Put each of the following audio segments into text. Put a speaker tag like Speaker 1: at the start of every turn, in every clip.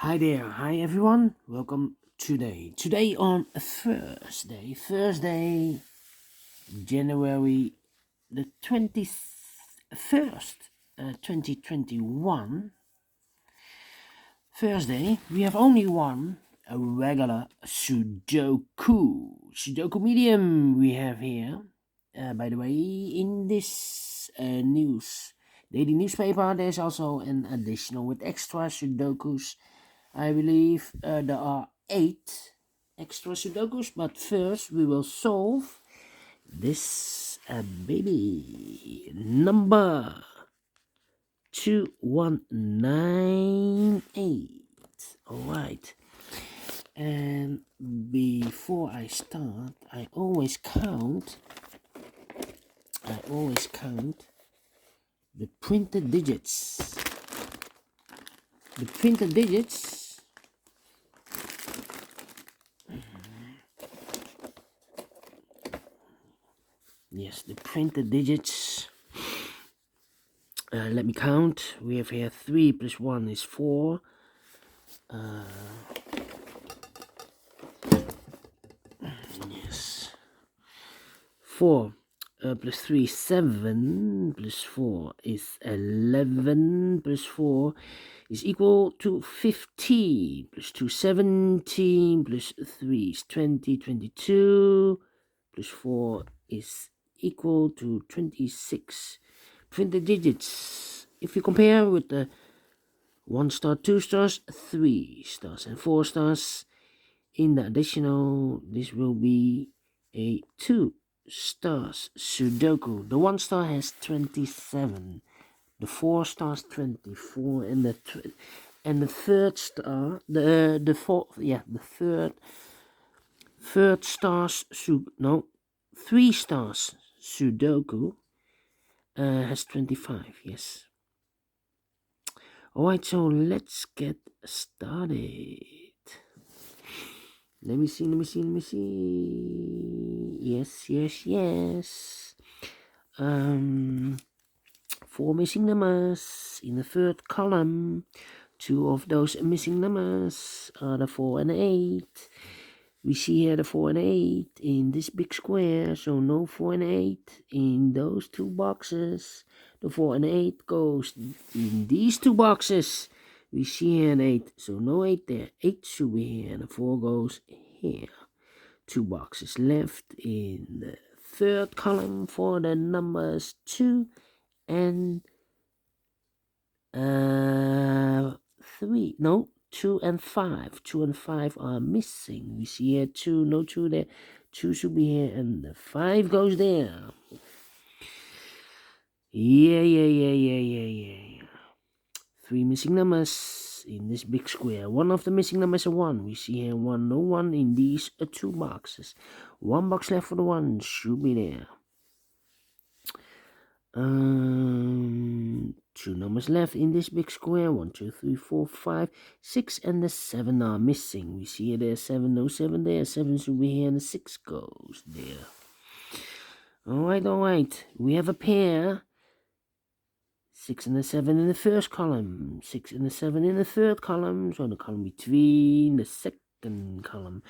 Speaker 1: Hi there, hi everyone. Welcome today on Thursday, January the 21st, 2021. Thursday, we have only one, a regular Sudoku Medium we have here. By the way, in this daily newspaper, there's also an additional with extra Sudokus. I believe there are 8 extra Sudokus, but first we will solve this baby number 2198. Alright, and before I start, I always count the printed digits. The printed digits Yes, the printed digits. Let me count. We have here 3 plus 1 is 4. Yes. 4 plus 3 is 7. Plus 4 is 11. Plus 4 is equal to 15. Plus 2, 17. Plus 3 is 20, 22. Plus 4 is equal to 26. Printed digits. If you compare with the 1 star, 2 stars, 3 stars, and 4 stars, in the additional, this will be a 2 stars Sudoku. The 1 star has 27, the 4 stars 24, and the third star, the third stars 3 stars Sudoku has 25. Yes. Alright, so let's get started. Let me see. Yes. 4 missing numbers in the third column. 2 of those missing numbers are the 4 and 8. We see here the 4 and 8 in this big square, so no 4 and 8 in those 2 boxes. The 4 and 8 goes in these 2 boxes. We see here an 8, so no 8 there. 8 should be here, and the 4 goes here. 2 boxes left in the third column for the numbers 2 and 3. No, 2 and 5. 2 and 5 are missing. We see here 2, no 2 there. 2 should be here, and the 5 goes there. Yeah. 3 missing numbers in this big square. One of the missing numbers is a 1. We see here 1, no 1 in these 2 boxes. 1 box left for the 1 should be there. 2 numbers left in this big square. 1, 2, 3, 4, 5, 6, and the 7 are missing. We see here there's 7, no 7 there. 7 should be here, and the 6 goes there. Alright. We have a pair. 6 and the 7 in the first column. 6 and the 7 in the third column. So the column between the second column.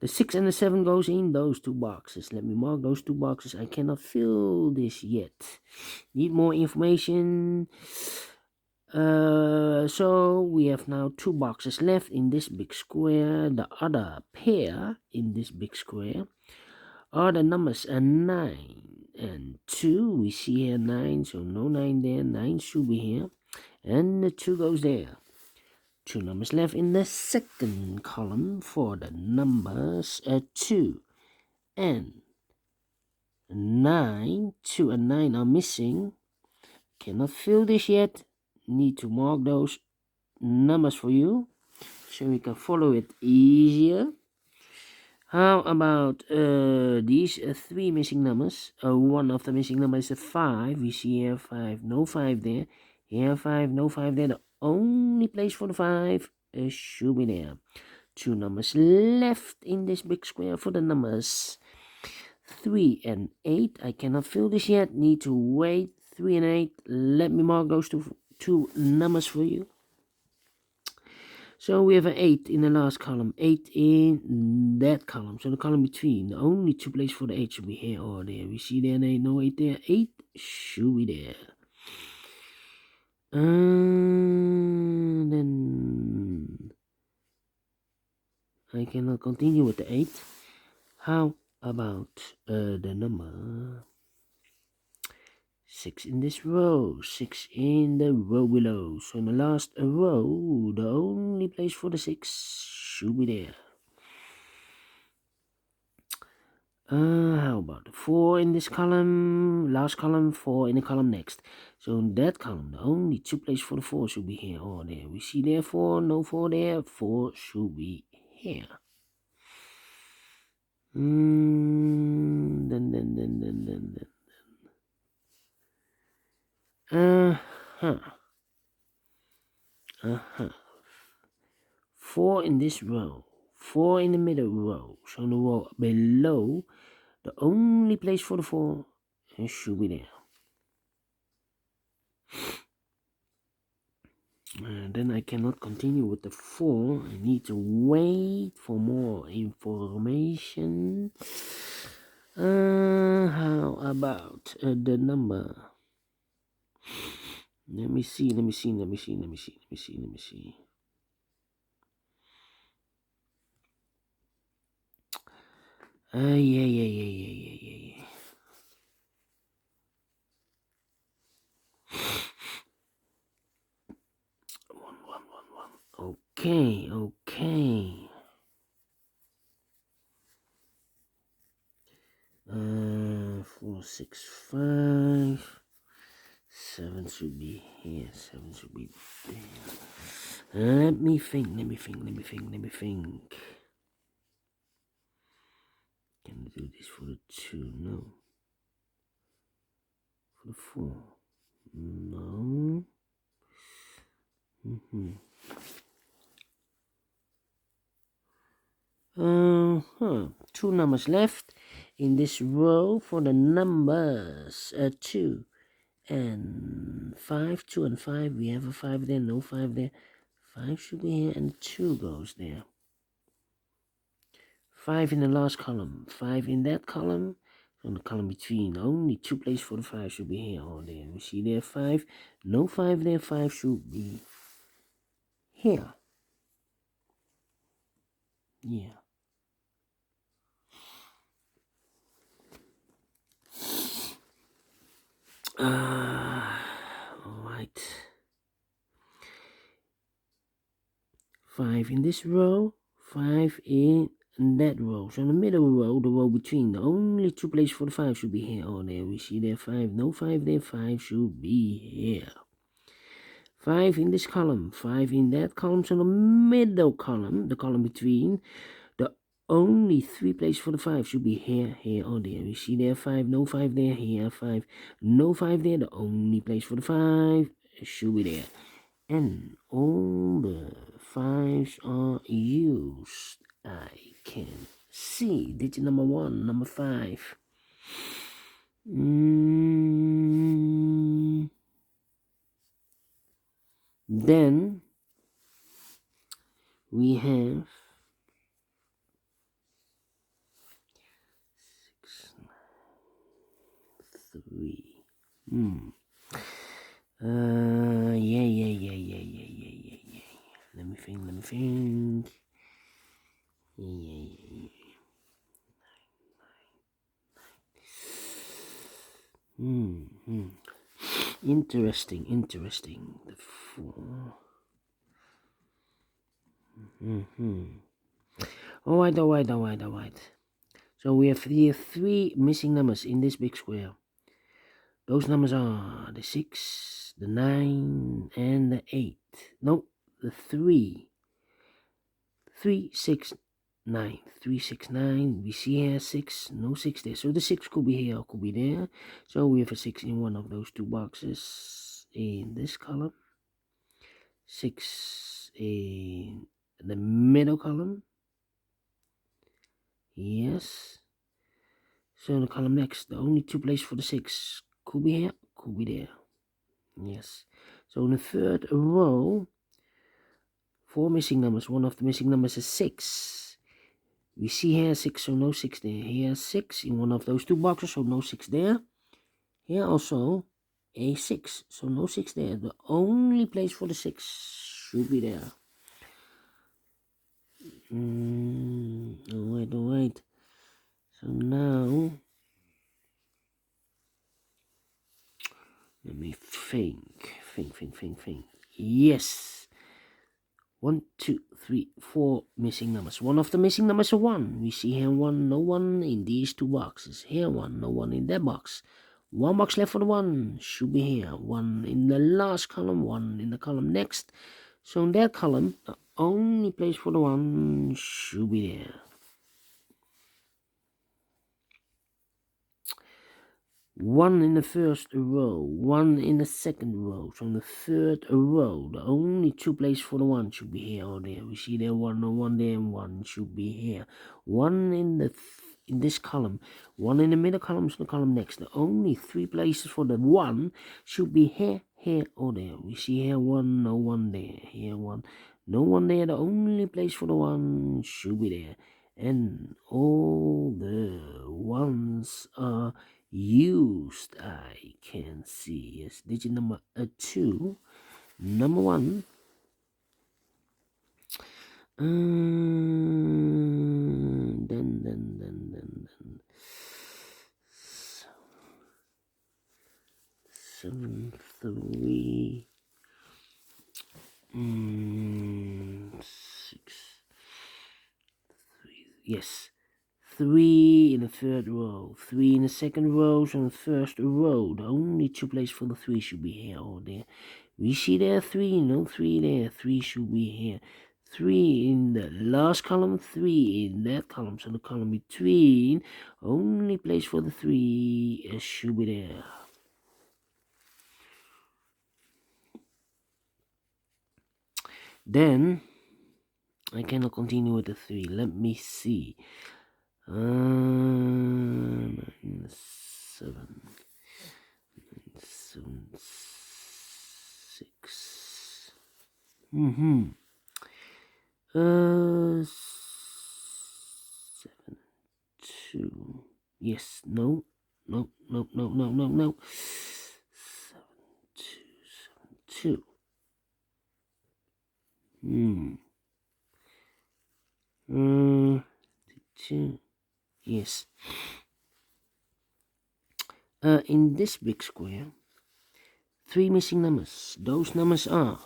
Speaker 1: The 6 and the 7 goes in those 2 boxes. Let me mark those 2 boxes. I cannot fill this yet. Need more information. So we have now 2 boxes left in this big square. The other pair in this big square are the numbers 9 and 2. We see here 9, so no 9 there. 9 should be here, and the 2 goes there. 2 numbers left in the second column for the numbers 2 and 9. 2 and 9 are missing. Cannot fill this yet. Need to mark those numbers for you so we can follow it easier. How about these 3 missing numbers? One of the missing numbers is a 5. We see here 5, no 5 there. Here 5, no 5 there. The only place for the 5 should be there. 2 numbers left in this big square for the numbers 3 and 8. I cannot fill this yet. Need to wait. 3 and 8. Let me mark those two numbers for you So we have an 8 in the last column, 8 in that column. So the column between, the only two places for the 8 should be here or there. We see there, no 8 there, 8 should be there. Then I cannot continue with the 8. How about the number 6 in this row, 6 in the row below. So in the last row, the only place for the 6 should be there. How about 4 in this column, last column, 4 in the column next. So in that column, the only two places for the 4 should be here or there. We see there 4, no 4 there, 4 should be here. Then. 4 in this row, 4 in the middle row. So in the row below, the only place for the 4 should be there. Then I cannot continue with the 4. I need to wait for more information. How about the number? Let me see. Yeah. One. Okay. 4, 6, 5. 7 should be here. 7 should be there. Let me think. Can I do this for the 2? No. For the 4? No. 2 numbers left in this row for the numbers 2 and 5. 2 and 5. We have a 5 there, no 5 there. 5 should be here and 2 goes there. 5 in the last column, 5 in that column. So in the column between, only 2 places for the 5 should be here or there. We see there 5, no 5 there, 5 should be here. Yeah. Alright. 5 in this row, 5 in that row. So in the middle row, the row between, the only 2 places for the 5 should be here or there. We see there 5, no 5 there, 5 should be here. 5 in this column, 5 in that column. So the middle column, the column between, the only 3 places for the 5 should be here, or there. We see there 5, no 5 there, here 5, no 5 there. The only place for the 5 should be there. And all the 5s are used. I can see digit number 1, number 5. Then we have 6, 9, 3. Yeah. Let me think. Yeah. Interesting. The 4. Alright. So we have 3 missing numbers in this big square. Those numbers are the 6, the 9, and the 8. No, the 3. 3, 6, 9. 3, 6, 9. We see here 6, no 6 there. So the 6 could be here or could be there. So we have a 6 in one of those 2 boxes in this column. 6 in the middle column. Yes. So in the column next, the only 2 places for the 6 could be here, could be there. Yes. So in the third row, 4 missing numbers. One of the missing numbers is 6. We see here 6, so no 6 there. Here 6 in one of those two boxes, so no 6 there. Here also a 6, so no 6 there. The only place for the 6 should be there. Alright. So now, let me think. Yes. 1, 2, 3, 4 missing numbers. One of the missing numbers is 1. We see here 1, no 1 in these two boxes. Here 1, no 1 in that box. 1 box left for the 1 should be here. 1 in the last column, 1 in the column next. So in that column, the only place for the 1 should be there. 1 in the first row, 1 in the second row. So in the third row, the only 2 places for the 1 should be here or there. We see there 1, no 1 there, and 1 should be here. 1 in this column, 1 in the middle column, so the column next. The only 3 places for the 1 should be here, or there. We see here 1, no 1 there. Here 1, no 1 there. The only place for the 1 should be there. And all the 1s are used. I can see. Yes, digit number 2, number 1. Then 7, 3, 6, 3. Yes, 3 in the third row, 3 in the second row, so in the first row, the only 2 places for the 3 should be here or there. We see there 3, no 3 there, 3 should be here. 3 in the last column, 3 in that column, so the column between, only place for the 3 should be there. Then, I cannot continue with the 3, let me see. 7, 6. 7, 2. Yes, no. 7, 2. 2. Yes. In this big square, 3 missing numbers. Those numbers are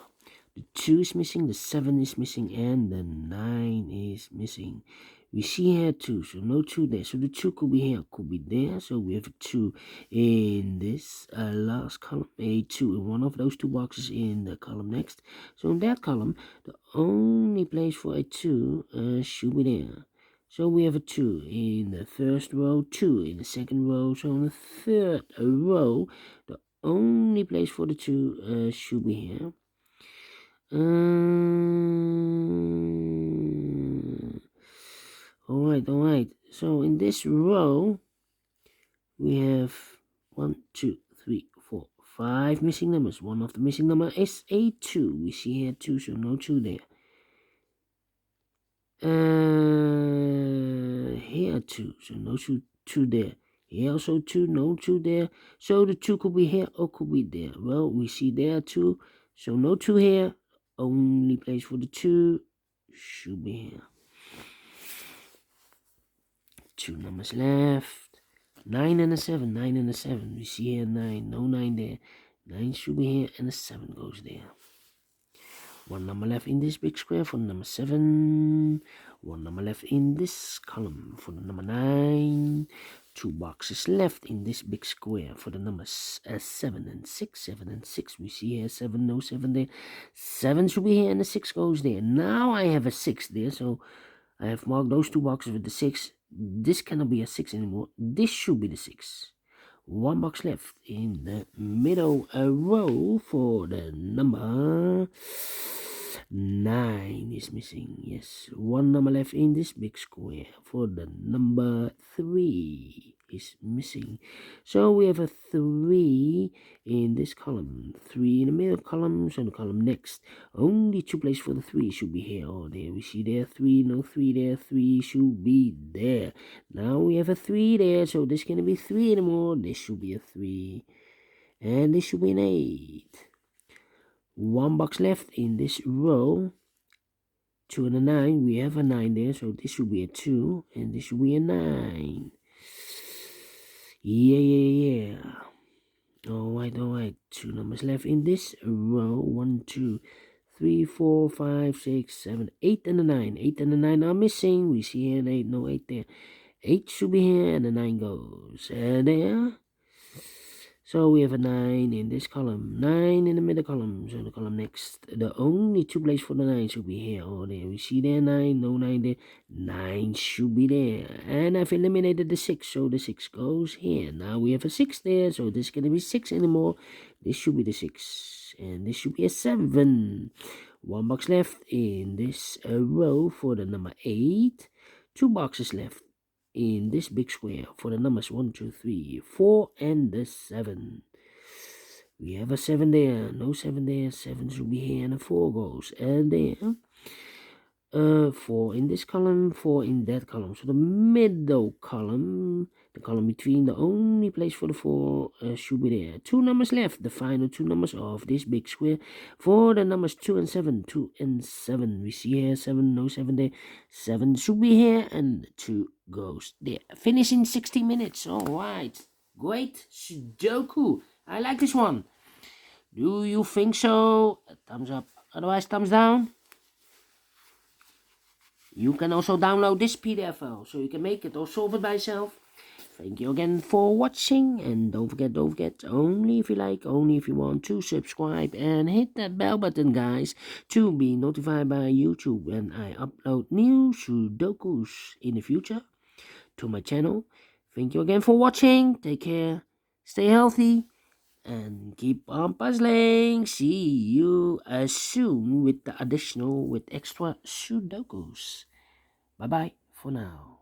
Speaker 1: the 2 is missing, the 7 is missing, and the 9 is missing. We see here 2, so no 2 there. So the 2 could be here, could be there. So we have a 2 in this last column, a 2 in one of those 2 boxes in the column next. So in that column, the only place for a 2 should be there. So we have a 2 in the first row, 2 in the second row. So in the third row, the only place for the 2 should be here. Alright. So in this row, we have 1, 2, 3, 4, 5 missing numbers. One of the missing number is a 2. We see here 2, so no 2 there. Here 2, so no 2 there. Here also 2, no 2 there. So the 2 could be here or could be there. Well, we see there 2, so no 2 here. Only place for the 2 should be here. 2 numbers left. 9 and a 7. 9 and a 7. We see here 9. No 9 there. 9 should be here and the 7 goes there. 1 number left in this big square for the number 7. 1 number left in this column for the number 9. 2 boxes left in this big square for the numbers 7 and 6. 7 and 6. We see here 7, no 7 there. 7 should be here and the 6 goes there. Now I have a 6 there, so I have marked those 2 boxes with the 6. This cannot be a 6 anymore. This should be the 6. 1 box left in the middle row for the number 9 is missing. Yes, one number left in this big square. For the number 3 is missing. So we have a 3 in this column. 3 in the middle column. So the column next. Only 2 places for the 3 should be here. Oh, there we see there 3. No 3 there. 3 should be there. Now we have a 3 there. So this can be 3 anymore. This should be a 3. And this should be an 8. One box left in this row. 2 and a 9. We have a 9 there, so this should be a 2, and this should be a 9. Yeah. Alright. 2 numbers left in this row. 1, 2, 3, 4, 5, 6, 7, 8, and a 9. 8 and a 9 are missing. We see here an 8, no 8 there. 8 should be here, and the 9 goes there. So we have a 9 in this column, 9 in the middle column, so the column next. The only 2 places for the 9 should be here or there. We see there 9, no 9 there, 9 should be there. And I've eliminated the 6, so the 6 goes here. Now we have a 6 there, so this is going to be 6 anymore. This should be the 6, and this should be a 7. One box left in this row for the number 8. 2 boxes left in this big square for the numbers 1, 2, 3, 4, and the 7. We have a 7 there, no 7 there, 7 should be here, and a 4 goes and there. 4 in this column, 4 in that column. So the middle column, the column between, the only place for the 4 should be there. 2 numbers left, the final 2 numbers of this big square for the numbers 2 and 7. 2 and 7. We see here 7, no 7 there. 7 should be here, and 2 goes there. Finish in 60 minutes. Alright. Great Sudoku. I like this one. Do you think so? A thumbs up. Otherwise, thumbs down. You can also download this PDF file so you can make it or solve it by yourself. Thank you again for watching, and don't forget, only if you like, only if you want to subscribe and hit that bell button, guys, to be notified by YouTube when I upload new Sudokus in the future to my channel. Thank you again for watching. Take care, stay healthy, and keep on puzzling. See you soon with the extra Sudokus. Bye bye for now.